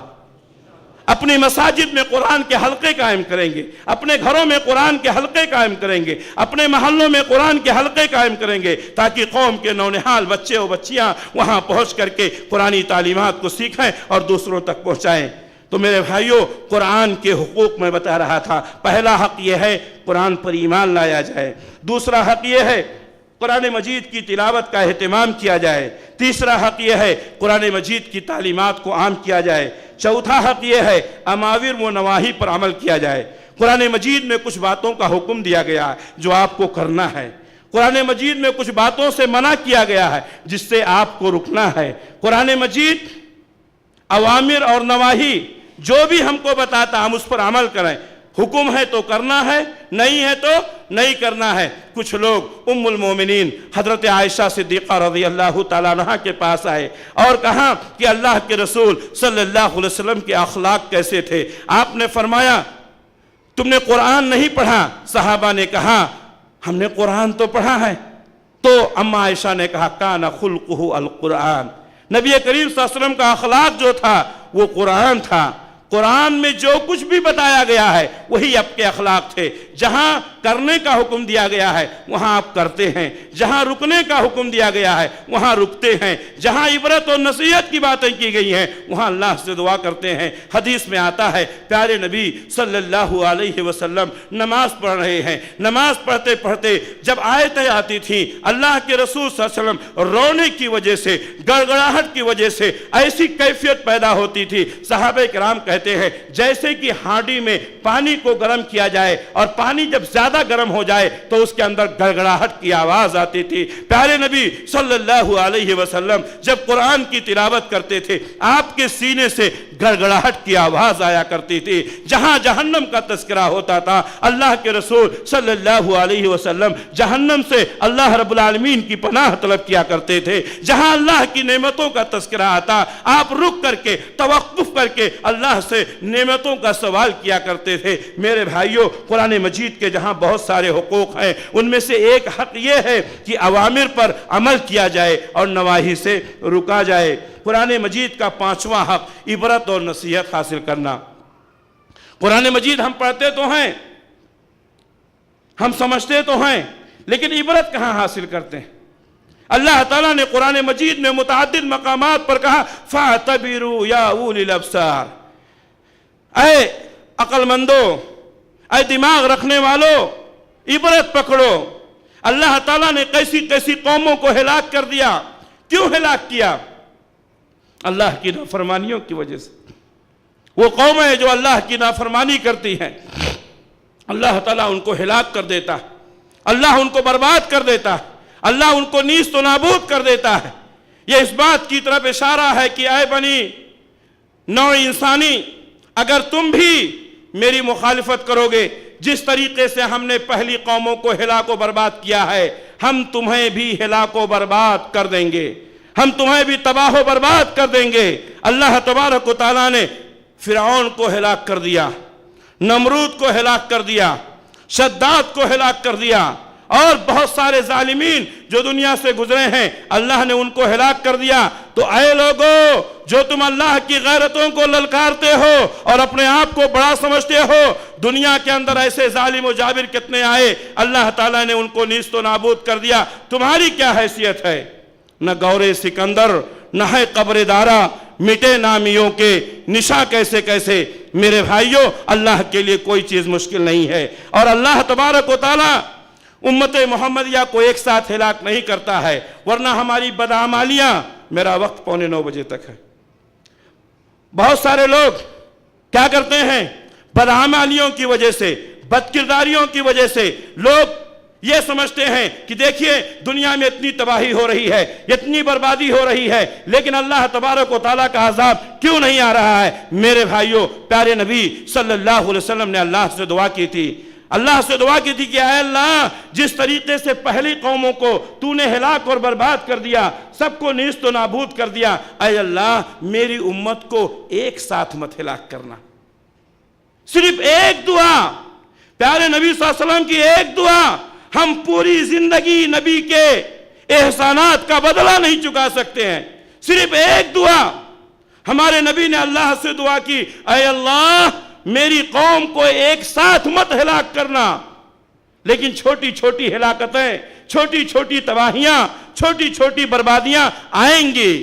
اپنی مساجد میں قرآن کے حلقے قائم کریں گے، اپنے گھروں میں قرآن کے حلقے قائم کریں گے، اپنے محلوں میں قرآن کے حلقے قائم کریں گے، تاکہ قوم کے نونہال بچے و بچیاں وہاں پہنچ کر کے قرآنی تعلیمات کو سیکھیں اور دوسروں تک پہنچائیں۔ تو میرے بھائیوں، قرآن کے حقوق میں بتا رہا تھا، پہلا حق یہ ہے قرآن پر ایمان لایا جائے، دوسرا حق یہ ہے قرآن مجید کی تلاوت کا اہتمام کیا جائے، تیسرا حق یہ ہے قرآن مجید کی تعلیمات کو عام کیا جائے، چوتھا حق یہ ہے اماور و نواہی پر عمل کیا جائے۔ قرآن مجید میں کچھ باتوں کا حکم دیا گیا ہے جو آپ کو کرنا ہے، قرآن مجید میں کچھ باتوں سے منع کیا گیا ہے جس سے آپ کو رکنا ہے۔ قرآن مجید اوامر اور نواہی جو بھی ہم کو بتاتا ہم اس پر عمل کریں، حکم ہے تو کرنا ہے، نہیں ہے تو نہیں کرنا ہے۔ کچھ لوگ ام المومنین حضرت عائشہ صدیقہ رضی اللہ تعالیٰ عنہ کے پاس آئے اور کہا کہ اللہ کے رسول صلی اللہ علیہ وسلم کے اخلاق کیسے تھے؟ آپ نے فرمایا تم نے قرآن نہیں پڑھا؟ صحابہ نے کہا ہم نے قرآن تو پڑھا ہے۔ تو اماں عائشہ نے کہا کان خلقہ القرآن، نبی کریم صلی اللہ علیہ وسلم کا اخلاق جو تھا وہ قرآن تھا۔ قرآن میں جو کچھ بھی بتایا گیا ہے وہی آپ کے اخلاق تھے۔ جہاں کرنے کا حکم دیا گیا ہے وہاں آپ کرتے ہیں، جہاں رکنے کا حکم دیا گیا ہے وہاں رکتے ہیں، جہاں عبرت اور نصیحت کی باتیں کی گئی ہیں وہاں اللہ سے دعا کرتے ہیں۔ حدیث میں آتا ہے پیارے نبی صلی اللہ علیہ وسلم نماز پڑھ رہے ہیں، نماز پڑھتے پڑھتے جب آیتیں آتی تھیں اللہ کے رسول صلی اللہ علیہ وسلم رونے کی وجہ سے، گڑگڑاہٹ کی وجہ سے ایسی کیفیت پیدا ہوتی تھی، صحابہ کرام کہتے ہیں جیسے کہ ہانڈی میں پانی کو گرم کیا جائے اور پانی جب زیادہ گرم ہو جائے تو اس کے اندر گڑگڑاہٹ کی آواز آتی تھی۔ پیارے نبی صلی اللہ علیہ وسلم جب قرآن کی تلاوت کرتے تھے آپ کے سینے سے گڑگڑاہٹ کی آواز آیا کرتی تھی۔ جہاں جہنم کا تذکرہ ہوتا تھا اللہ کے رسول صلی اللہ علیہ وسلم جہنم سے اللہ رب العالمین کی پناہ طلب کیا کرتے تھے۔ جہاں اللہ کی نعمتوں کا تذکرہ آتا آپ رک کر کے توقف کر کے اللہ سے نعمتوں کا سوال کیا کرتے تھے۔ میرے بھائیوں قرآن مجید کے جہاں بہت سارے حقوق ہیں ان میں سے ایک حق یہ ہے کہ اوامر پر عمل کیا جائے اور نواہی سے رکا جائے۔ قرآن مجید کا 5واں حق عبرت اور نصیحت حاصل کرنا۔ قرآن مجید ہم پڑھتے تو ہیں، ہم سمجھتے تو ہیں، لیکن عبرت کہاں حاصل کرتے ہیں؟ اللہ تعالیٰ نے قرآن مجید میں متعدد مقامات پر کہا فَاعْتَبِرُوا يَا أُولِي الْأَبْصَارِ، اے عقل مندو، اے دماغ رکھنے والو، عبرت پکڑو۔ اللہ تعالیٰ نے کیسی کیسی قوموں کو ہلاک کر دیا۔ کیوں ہلاک کیا؟ اللہ کی نافرمانیوں کی وجہ سے۔ وہ قومیں جو اللہ کی نافرمانی کرتی ہیں اللہ تعالیٰ ان کو ہلاک کر دیتا، اللہ ان کو برباد کر دیتا، اللہ ان کو نیست و نابود کر دیتا ہے۔ یہ اس بات کی طرف اشارہ ہے کہ اے بنی نوع انسانی، اگر تم بھی میری مخالفت کرو گے جس طریقے سے ہم نے پہلی قوموں کو ہلاک و برباد کیا ہے ہم تمہیں بھی ہلاک و برباد کر دیں گے، ہم تمہیں بھی تباہ و برباد کر دیں گے۔ اللہ تبارک و تعالیٰ نے فرعون کو ہلاک کر دیا، نمرود کو ہلاک کر دیا، شداد کو ہلاک کر دیا، اور بہت سارے ظالمین جو دنیا سے گزرے ہیں اللہ نے ان کو ہلاک کر دیا۔ تو اے لوگو جو تم اللہ کی غیرتوں کو للکارتے ہو اور اپنے آپ کو بڑا سمجھتے ہو، دنیا کے اندر ایسے ظالم و جابر کتنے آئے اللہ تعالیٰ نے ان کو نیست و نابود کر دیا۔ تمہاری کیا حیثیت ہے؟ نہ گور سکندر، نہ ہے قبر دارا، مٹے نامیوں کے نشاں کیسے کیسے۔ میرے بھائیوں اللہ کے لیے کوئی چیز مشکل نہیں ہے، اور اللہ تبارک و تعالیٰ امت محمدیہ کو ایک ساتھ ہلاک نہیں کرتا ہے، ورنہ ہماری بدعمالیاں، میرا وقت 8:45 بجے تک ہے، بہت سارے لوگ کیا کرتے ہیں بدعمالیوں کی وجہ سے، بدکرداریوں کی وجہ سے لوگ یہ سمجھتے ہیں کہ دیکھیے دنیا میں اتنی تباہی ہو رہی ہے، اتنی بربادی ہو رہی ہے، لیکن اللہ تبارک و تعالیٰ کا عذاب کیوں نہیں آ رہا ہے؟ میرے بھائیوں پیارے نبی صلی اللہ علیہ وسلم نے اللہ سے دعا کی تھی، اللہ سے دعا کی تھی کہ اے اللہ جس طریقے سے پہلی قوموں کو تو نے ہلاک اور برباد کر دیا، سب کو نیست و نابود کر دیا، اے اللہ میری امت کو ایک ساتھ مت ہلاک کرنا۔ صرف ایک دعا، پیارے نبی صلی اللہ علیہ وسلم کی ایک دعا، ہم پوری زندگی نبی کے احسانات کا بدلہ نہیں چکا سکتے ہیں۔ صرف ایک دعا، ہمارے نبی نے اللہ سے دعا کی اے اللہ میری قوم کو ایک ساتھ مت ہلاک کرنا۔ لیکن چھوٹی چھوٹی ہلاکتیں، چھوٹی چھوٹی تباہیاں، چھوٹی چھوٹی بربادیاں آئیں گی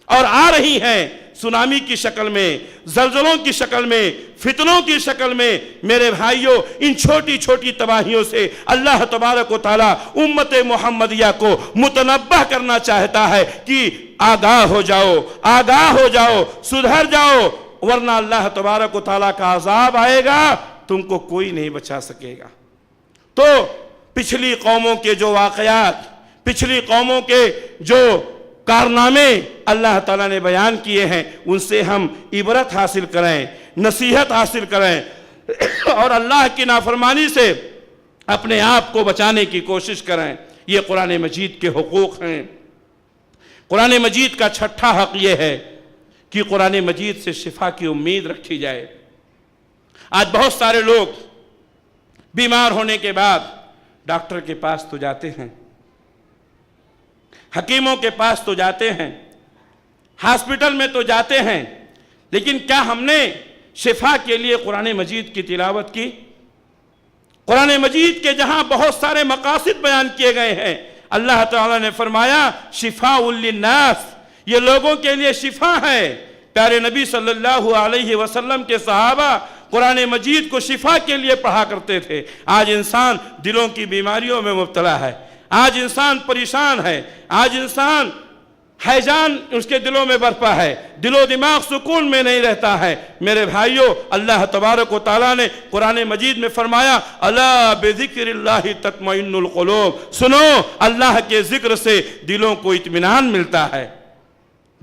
اور آ رہی ہیں، سونامی کی شکل میں، زلزلوں کی شکل میں، فتنوں کی شکل میں۔ میرے بھائیوں ان چھوٹی چھوٹی تباہیوں سے اللہ تبارک و تعالی امت محمدیہ کو متنبہ کرنا چاہتا ہے کہ آگاہ ہو جاؤ، آگاہ ہو جاؤ، سدھر جاؤ، ورنہ اللہ تبارک و تعالیٰ کا عذاب آئے گا، تم کو کوئی نہیں بچا سکے گا۔ تو پچھلی قوموں کے جو واقعات، پچھلی قوموں کے جو کارنامے اللہ تعالیٰ نے بیان کیے ہیں ان سے ہم عبرت حاصل کریں، نصیحت حاصل کریں اور اللہ کی نافرمانی سے اپنے آپ کو بچانے کی کوشش کریں۔ یہ قرآن مجید کے حقوق ہیں۔ قرآن مجید کا چھٹا حق یہ ہے کہ قرآن مجید سے شفا کی امید رکھی جائے۔ آج بہت سارے لوگ بیمار ہونے کے بعد ڈاکٹر کے پاس تو جاتے ہیں، حکیموں کے پاس تو جاتے ہیں، ہاسپٹل میں تو جاتے ہیں، لیکن کیا ہم نے شفا کے لیے قرآن مجید کی تلاوت کی؟ قرآن مجید کے جہاں بہت سارے مقاصد بیان کیے گئے ہیں، اللہ تعالیٰ نے فرمایا شفاء للناس، یہ لوگوں کے لیے شفا ہے۔ پیارے نبی صلی اللہ علیہ وسلم کے صحابہ قرآن مجید کو شفا کے لیے پڑھا کرتے تھے۔ آج انسان دلوں کی بیماریوں میں مبتلا ہے، آج انسان پریشان ہے، آج انسان ہیجان اس کے دلوں میں برپا ہے، دل و دماغ سکون میں نہیں رہتا ہے۔ میرے بھائیوں، اللہ تبارک و تعالیٰ نے قرآن مجید میں فرمایا الا بذکر اللہ تطمئن القلوب، سنو اللہ کے ذکر سے دلوں کو اطمینان ملتا ہے،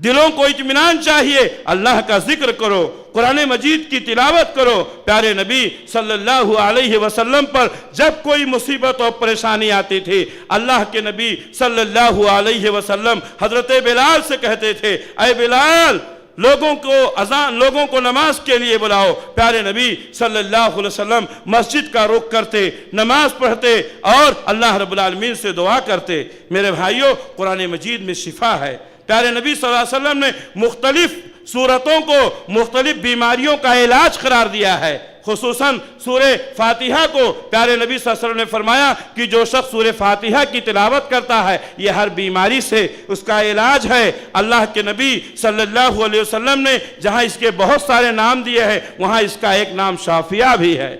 دلوں کو اطمینان چاہیے، اللہ کا ذکر کرو، قرآن مجید کی تلاوت کرو۔ پیارے نبی صلی اللہ علیہ وسلم پر جب کوئی مصیبت اور پریشانی آتی تھی، اللہ کے نبی صلی اللہ علیہ وسلم حضرت بلال سے کہتے تھے اے بلال، لوگوں کو نماز کے لیے بلاؤ۔ پیارے نبی صلی اللہ علیہ وسلم مسجد کا رخ کرتے، نماز پڑھتے اور اللہ رب العالمین سے دعا کرتے۔ میرے بھائیوں، قرآن مجید میں شفا ہے۔ پیارے نبی صلی اللہ علیہ وسلم نے مختلف صورتوں کو مختلف بیماریوں کا علاج قرار دیا ہے، خصوصاً سورہ فاتحہ کو پیارے نبی صلی اللہ علیہ وسلم نے فرمایا کہ جو شخص سورہ فاتحہ کی تلاوت کرتا ہے یہ ہر بیماری سے اس کا علاج ہے۔ اللہ کے نبی صلی اللہ علیہ وسلم نے جہاں اس کے بہت سارے نام دیے ہیں وہاں اس کا ایک نام شافیہ بھی ہے،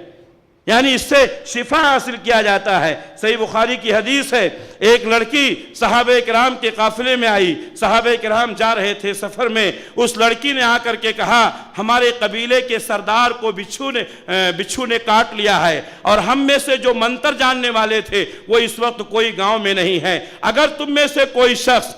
یعنی اس سے شفا حاصل کیا جاتا ہے۔ صحیح بخاری کی حدیث ہے، ایک لڑکی صحابہ کرام کے قافلے میں آئی، صحابہ کرام جا رہے تھے سفر میں، اس لڑکی نے آ کر کے کہا ہمارے قبیلے کے سردار کو بچھو نے کاٹ لیا ہے، اور ہم میں سے جو منتر جاننے والے تھے وہ اس وقت کوئی گاؤں میں نہیں ہے، اگر تم میں سے کوئی شخص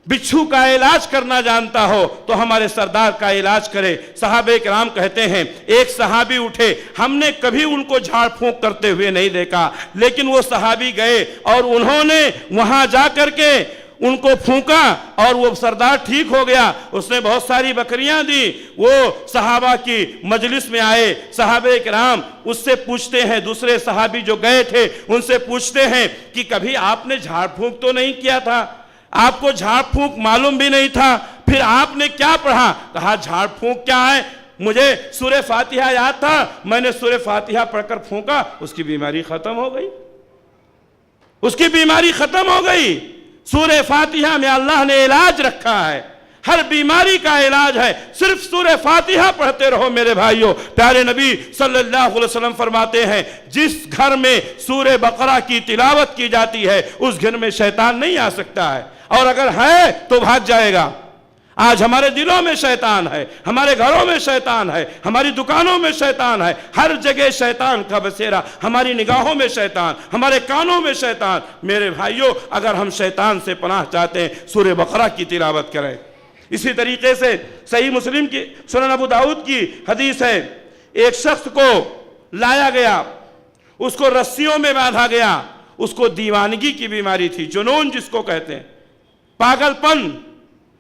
بچھو کا علاج کرنا جانتا ہو تو ہمارے سردار کا علاج کرے۔ صحابہ کرام کہتے ہیں ایک صحابی اٹھے، ہم نے کبھی ان کو جھاڑ پھونک کرتے ہوئے نہیں دیکھا، لیکن وہ صحابی گئے اور انہوں نے وہاں جا کر کے ان کو پھونکا اور وہ سردار ٹھیک ہو گیا۔ اس نے بہت ساری بکریاں دی، وہ صحابہ کی مجلس میں آئے، صحابہ کرام اس سے پوچھتے ہیں، دوسرے صحابی جو گئے تھے ان سے پوچھتے ہیں کہ کبھی آپ نے جھاڑ پھونک تو نہیں کیا تھا، آپ کو جھاڑ پھونک معلوم بھی نہیں تھا، پھر آپ نے کیا پڑھا؟ کہا جھاڑ پھونک کیا ہے، مجھے سورہ فاتحہ یاد تھا، میں نے سورہ فاتحہ پڑھ کر پھونکا، اس کی بیماری ختم ہو گئی، اس کی بیماری ختم ہو گئی۔ سورہ فاتحہ میں اللہ نے علاج رکھا ہے، ہر بیماری کا علاج ہے، صرف سورہ فاتحہ پڑھتے رہو میرے بھائیوں۔ پیارے نبی صلی اللہ علیہ وسلم فرماتے ہیں جس گھر میں سورہ بقرہ کی تلاوت کی جاتی ہے اس گھر میں شیطان نہیں آ سکتا ہے، اور اگر ہے تو بھاگ جائے گا۔ آج ہمارے دلوں میں شیطان ہے، ہمارے گھروں میں شیطان ہے، ہماری دکانوں میں شیطان ہے، ہر جگہ شیطان کا بسیرا، ہماری نگاہوں میں شیطان، ہمارے کانوں میں شیطان۔ میرے بھائیوں، اگر ہم شیطان سے پناہ چاہتے ہیں سورہ بقرہ کی تلاوت کریں۔ اسی طریقے سے صحیح مسلم کی سنن ابو داؤد کی حدیث ہے، ایک شخص کو لایا گیا، اس کو رسیوں میں باندھا گیا، اس کو دیوانگی کی بیماری تھی، جنون جس کو کہتے ہیں، پاگل پن۔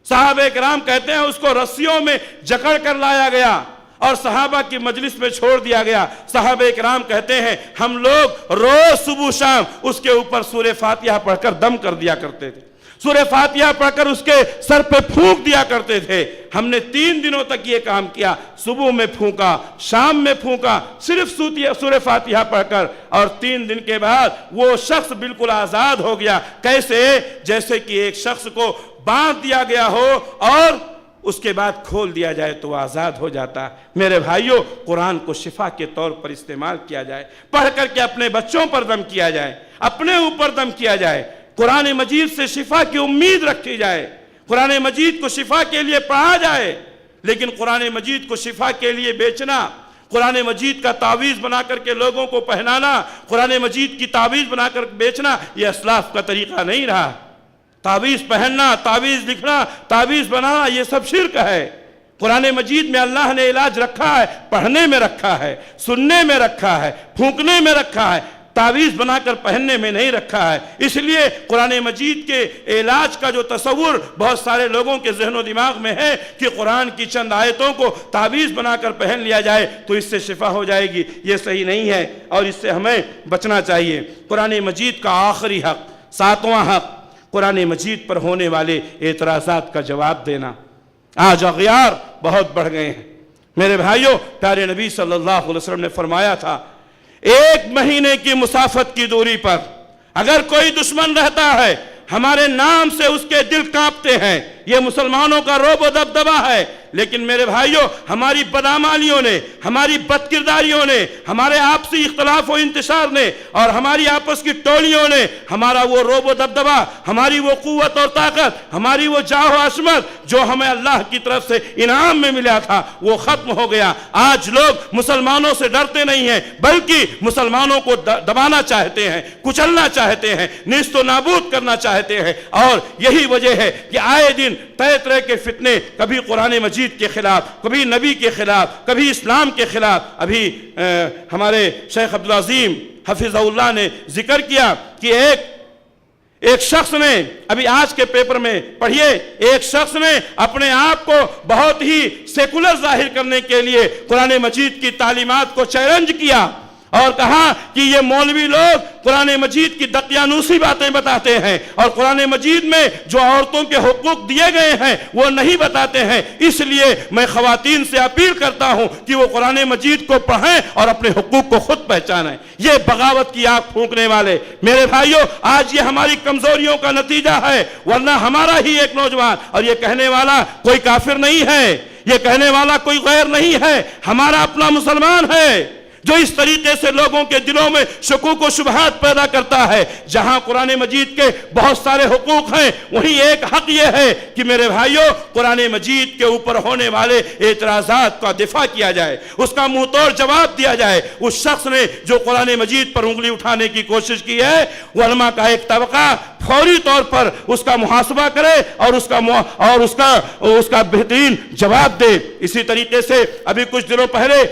صحابہ کرام کہتے ہیں اس کو رسیوں میں جکڑ کر لایا گیا اور صحابہ کی مجلس میں چھوڑ دیا گیا۔ صحابہ کرام کہتے ہیں ہم لوگ روز صبح شام اس کے اوپر سورہ فاتحہ پڑھ کر دم کر دیا کرتے تھے، سورہ فاتحہ پڑھ کر اس کے سر پہ پھونک دیا کرتے تھے۔ ہم نے 3 دنوں تک یہ کام کیا، صبح میں پھونکا، شام میں پھونکا، صرف سورہ فاتحہ پڑھ کر، اور 3 دن کے بعد وہ شخص بالکل آزاد ہو گیا۔ کیسے؟ جیسے کہ ایک شخص کو باندھ دیا گیا ہو اور اس کے بعد کھول دیا جائے تو وہ آزاد ہو جاتا ہے۔ میرے بھائیوں، قرآن کو شفا کے طور پر استعمال کیا جائے، پڑھ کر کے اپنے بچوں پر دم کیا جائے، اپنے اوپر دم کیا جائے، قرآن مجید سے شفا کی امید رکھی جائے، قرآن مجید کو شفا کے لیے پڑھا جائے۔ لیکن قرآن مجید کو شفا کے لیے بیچنا، قرآن مجید کا تعویذ بنا کر کے لوگوں کو پہنانا، قرآن مجید کی تعویذ بنا کر بیچنا، یہ اسلاف کا طریقہ نہیں رہا۔ تعویذ پہننا، تعویذ لکھنا، تعویذ بنانا، یہ سب شرک ہے۔ قرآن مجید میں اللہ نے علاج رکھا ہے، پڑھنے میں رکھا ہے، سننے میں رکھا ہے، پھونکنے میں رکھا ہے۔ تعویذ بنا کر پہننے میں نہیں رکھا ہے۔ اس لیے قرآن مجید کے علاج کا جو تصور بہت سارے لوگوں کے ذہن و دماغ میں ہے کہ قرآن کی چند آیتوں کو تعویذ بنا کر پہن لیا جائے تو اس سے شفا ہو جائے گی، یہ صحیح نہیں ہے اور اس سے ہمیں بچنا چاہیے۔ قرآن مجید کا آخری حق، 7واں حق، قرآن مجید پر ہونے والے اعتراضات کا جواب دینا۔ آج اغیار بہت بڑھ گئے ہیں میرے بھائیوں۔ پیارے نبی صلی اللہ علیہ وسلم نے فرمایا تھا 1 مہینے کی مسافت کی دوری پر اگر کوئی دشمن رہتا ہے ہمارے نام سے اس کے دل کانپتے ہیں۔ یہ مسلمانوں کا رعب و دبدبہ ہے، لیکن میرے بھائیوں ہماری بدعمالیوں نے، ہماری بدکرداریوں نے، ہمارے آپسی اختلاف و انتشار نے اور ہماری آپس کی ٹولیوں نے ہمارا وہ رعب و دبدبہ، ہماری وہ قوت اور طاقت، ہماری وہ جاہ و عظمت جو ہمیں اللہ کی طرف سے انعام میں ملا تھا وہ ختم ہو گیا۔ آج لوگ مسلمانوں سے ڈرتے نہیں ہیں بلکہ مسلمانوں کو دبانا چاہتے ہیں، کچلنا چاہتے ہیں، نیست و نابود کرنا چاہتے ہیں، اور یہی وجہ ہے کہ آئے دن طرح طرح کے فتنے، کبھی قرآن مجید کے خلاف، کبھی نبی کے خلاف، کبھی اسلام کے خلاف۔ ابھی ہمارے شیخ عبدالعظیم حفظہ اللہ نے ذکر کیا کہ ایک شخص نے، ابھی آج کے پیپر میں پڑھیے، ایک شخص نے اپنے آپ کو بہت ہی سیکولر ظاہر کرنے کے لیے قرآن مجید کی تعلیمات کو چیلنج کیا اور کہا کہ یہ مولوی لوگ قرآن مجید کی دقیانوسی باتیں بتاتے ہیں اور قرآن مجید میں جو عورتوں کے حقوق دیے گئے ہیں وہ نہیں بتاتے ہیں، اس لیے میں خواتین سے اپیل کرتا ہوں کہ وہ قرآن مجید کو پڑھیں اور اپنے حقوق کو خود پہچانیں۔ یہ بغاوت کی آگ پھونکنے والے میرے بھائیوں، آج یہ ہماری کمزوریوں کا نتیجہ ہے، ورنہ ہمارا ہی ایک نوجوان، اور یہ کہنے والا کوئی کافر نہیں ہے، یہ کہنے والا کوئی غیر نہیں ہے، ہمارا اپنا مسلمان ہے جو اس طریقے سے لوگوں کے دلوں میں شکوک و شبہات پیدا کرتا ہے۔ جہاں قرآن مجید کے بہت سارے حقوق ہیں وہیں ایک حق یہ ہے کہ میرے بھائیوں قرآن مجید کے اوپر ہونے والے اعتراضات کا دفاع کیا جائے، اس کا منہ توڑ جواب دیا جائے۔ اس شخص نے جو قرآن مجید پر انگلی اٹھانے کی کوشش کی ہے، علماء کا ایک طبقہ فوری طور پر اس کا محاسبہ کرے اور اس کا بہترین جواب دے۔ اسی طریقے سے ابھی کچھ دنوں پہلے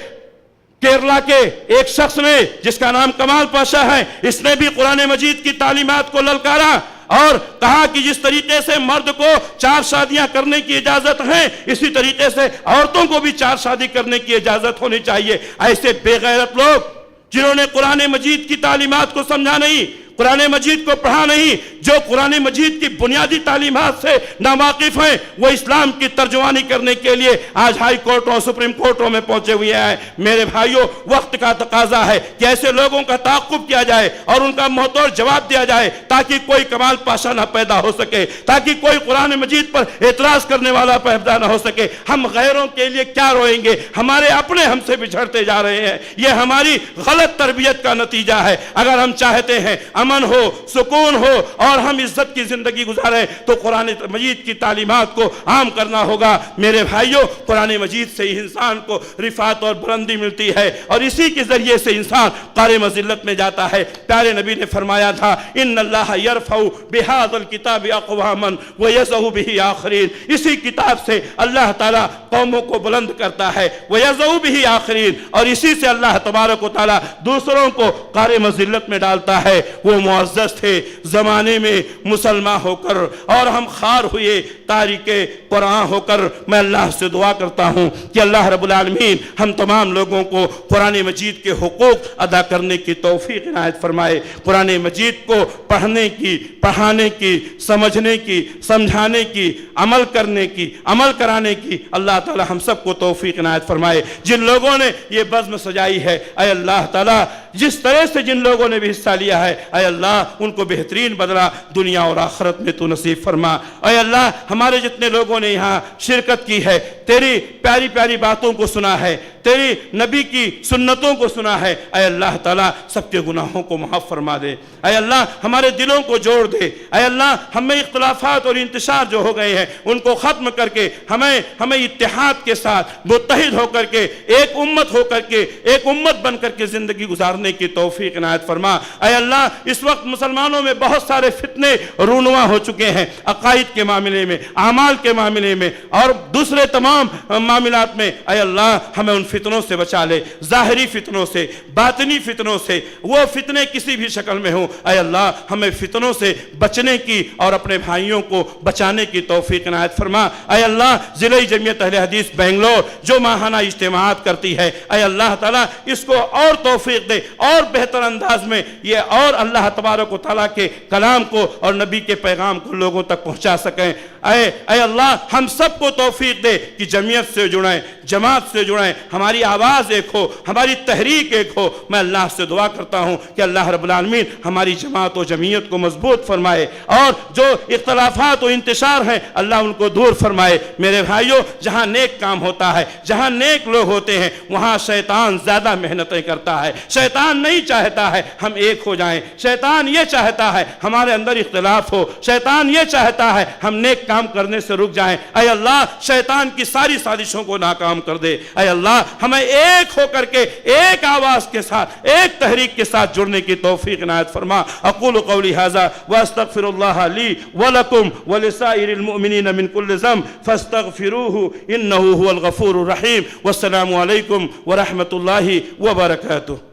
کیرلا کے ایک شخص نے جس کا نام کمال پاشا ہے، اس نے بھی قرآن مجید کی تعلیمات کو للکارا اور کہا کہ جس طریقے سے مرد کو 4 شادیاں کرنے کی اجازت ہے اسی طریقے سے عورتوں کو بھی 4 شادی کرنے کی اجازت ہونی چاہیے۔ ایسے بے غیرت لوگ جنہوں نے قرآن مجید کی تعلیمات کو سمجھا نہیں، قرآن مجید کو پڑھا نہیں، جو قرآن مجید کی بنیادی تعلیمات سے ناواقف ہیں، وہ اسلام کی ترجمانی کرنے کے لیے آج ہائی کورٹوں سپریم کورٹوں میں پہنچے ہوئے ہیں۔ میرے بھائیوں وقت کا تقاضا ہے کہ ایسے لوگوں کا تعاقب کیا جائے اور ان کا منہ توڑ جواب دیا جائے تاکہ کوئی کمال پاشا نہ پیدا ہو سکے، تاکہ کوئی قرآن مجید پر اعتراض کرنے والا پیدا نہ ہو سکے۔ ہم غیروں کے لیے کیا روئیں گے؟ ہمارے اپنے ہم سے بچھڑتے جا رہے ہیں، یہ ہماری غلط تربیت کا نتیجہ ہے۔ اگر ہم چاہتے ہیں امن ہو، سکون ہو اور ہم عزت کی زندگی گزاریں تو قرآن مجید کی تعلیمات کو عام کرنا ہوگا۔ میرے بھائیوں قرآن مجید سے انسان کو رفعت اور بلندی ملتی ہے اور اسی کے ذریعے سے انسان قار مذلت میں جاتا ہے۔ پیارے نبی نے فرمایا تھا ان اللہ یرفع بہذا الکتاب اقواما ویضع بہ آخرین، اسی کتاب سے اللہ تعالیٰ قوموں کو بلند کرتا ہے، ویضع بہ آخرین، اور اسی سے اللہ تبارک و تعالیٰ دوسروں کو قار مذلت میں ڈالتا ہے۔ وہ معزز تھے زمانے میں مسلمان ہو کر اور ہم خار ہوئے تاریک قرآن ہو کر۔ میں اللہ سے دعا کرتا ہوں کہ اللہ رب العالمین ہم تمام لوگوں کو قرآن مجید کے حقوق ادا کرنے کی توفیق عنایت فرمائے۔ قرآن مجید کو پڑھنے کی، پڑھانے کی، سمجھنے کی، سمجھانے کی، عمل کرنے کی، عمل کرانے کی اللہ تعالی ہم سب کو توفیق عنایت فرمائے۔ جن لوگوں نے یہ بزم سجائی ہے اے اللہ تعالی، جس طرح سے جن لوگوں نے بھی حصہ لیا ہے اے اللہ ان کو بہترین بدلہ دنیا اور آخرت میں تو نصیب فرما۔ اے اللہ ہمارے جتنے لوگوں نے یہاں شرکت کی ہے، تیری پیاری پیاری باتوں کو سنا ہے، تیری نبی کی سنتوں کو سنا ہے، اے اللہ تعالیٰ سب کے گناہوں کو معاف فرما دے۔ اے اللہ ہمارے دلوں کو جوڑ دے۔ اے اللہ ہمیں اختلافات اور انتشار جو ہو گئے ہیں ان کو ختم کر کے ہمیں اتحاد کے ساتھ متحد ہو کر کے ایک امت ہو کر کے ایک امت بن کر کے زندگی گزارنے کی توفیق عنایت فرما۔ اے اللہ اس وقت مسلمانوں میں بہت سارے فتنے رونما ہو چکے ہیں، عقائد کے معاملے میں، اعمال کے معاملے میں اور دوسرے تمام معاملات میں۔ اے اللہ ہمیں ان فتنوں سے بچا لے، ظاہری فتنوں سے، باطنی فتنوں سے، وہ فتنے کسی بھی شکل میں ہوں، اے اللہ ہمیں فتنوں سے بچنے کی اور اپنے بھائیوں کو بچانے کی توفیق عنایت فرما۔ اے اللہ ضلع جمعیت اہل حدیث بنگلور جو ماہانہ اجتماعات کرتی ہے، اے اللہ تعالیٰ اس کو اور توفیق دے، اور بہتر انداز میں یہ اور اللہ تبارک و تعالیٰ کے کلام کو اور نبی کے پیغام کو لوگوں تک پہنچا سکیں۔ اے اللہ ہم سب کو توفیق دے کہ جمعیت سے جڑیں، جماعت سے جڑیں، ہماری آواز ایک ہو، ہماری تحریک ایک ہو۔ میں اللہ سے دعا کرتا ہوں کہ اللہ رب العالمین ہماری جماعت و جمعیت کو مضبوط فرمائے، اور جو اختلافات و انتشار ہیں اللہ ان کو دور فرمائے۔ میرے بھائیوں، جہاں نیک کام ہوتا ہے، جہاں نیک لوگ ہوتے ہیں، وہاں شیطان زیادہ محنتیں کرتا ہے۔ شیطان نہیں چاہتا ہے ہم ایک ہو جائیں، شیطان یہ چاہتا ہے ہمارے اندر اختلاف ہو، شیطان یہ چاہتا ہے ہم نیک کام کرنے سے رک جائیں۔ اے اللہ شیطان کی ساری سازشوں کو ناکام کر دے۔ اے اللہ ہمیں ایک ہو کر کے، ایک آواز کے ساتھ، ایک تحریک کے ساتھ جڑنے کی توفیق عنایت فرما۔ اقول قولی ھذا واستغفر اللہ لی ولکم ولسائر المؤمنین من کل ذنب فاستغفروہ انہ هو الغفور الرحیم۔ والسلام علیکم ورحمۃ اللہ وبرکاتہ۔